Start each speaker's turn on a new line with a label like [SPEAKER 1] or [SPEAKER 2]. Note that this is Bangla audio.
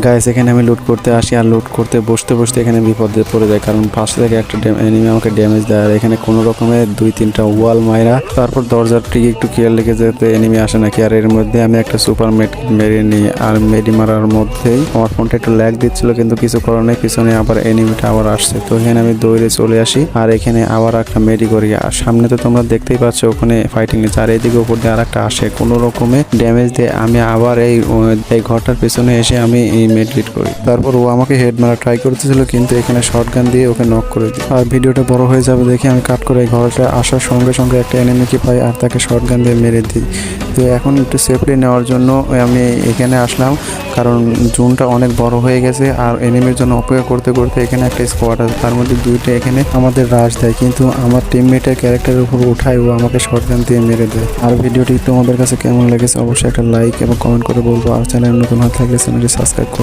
[SPEAKER 1] গাইস এখানে আমি লুট করতে আসি আর লুট করতে বসতে বসতে এখানে বিপদে পড়ে যায়, কারণ পাশ থেকে একটা এনিমি আমাকে ড্যামেজ দেয়। আর এখানে কোনো রকমের 2-3টা ওয়াল মাইরা তারপর দরজার ঠিক একটু কেয়ার লেগে যেতে এনিমি আসে নাকি। আর এর মধ্যে আমি একটা সুপার মেড মেরে নিই, আর মেডি মারার মধ্যেই আমার ফোনটা একটু ল্যাগ দিচ্ছিল, কিন্তু কিছু করার নেই, পিছনে আবার এনিমিটা আবার আসছে। তো এখানে আমি দৌড়ে চলে আসি আর এখানে আবার একটা মেডি করি। আর সামনে তো তোমরা দেখতেই পাচ্ছ ওখানে ফাইটিং নিচ্ছে, আর এইদিকে উপর দিয়ে আর একটা আসে, কোনো রকমে ড্যামেজ দিয়ে আমি আবার এই ঘরটার পেছনে এসে আমি এই মেডলিট করি। তারপর ও আমাকে হেড মারা ট্রাই করতেছিল, কিন্তু এখানে শটগান দিয়ে ওকে নক করে দিই। আর ভিডিওটা বড় হয়ে যাবে দেখে আমি কাট করে এই ঘরটা আসার সঙ্গে সঙ্গে একটা এনিমিকে পাই আর তাকে শটগান দিয়ে মেরে দিই। তো এখন একটু সেফলি নেওয়ার জন্য আমি এখানে আসলাম, কারণ জোনটা অনেক বড় হয়ে গেছে আর এনিমির জন্য অপেক্ষা করতে করতে এখানে একটা স্কোয়াড আছে, তার মধ্যে 2টা এখানে আমাদের রাশ দেয়, কিন্তু আমার টিমমেটের ক্যারেক্টারের উপর উঠায় ও আমাকে শটগান দিয়ে মেরে দেয়। আর ভিডিওটি তোমাদের কাছে কেমন লেগেছে অবশ্যই একটা লাইক এবং কমেন্ট করে বলবো, আর চ্যানেল নতুন হয়ে থাকলে চ্যানেলটি সাবস্ক্রাইব করো।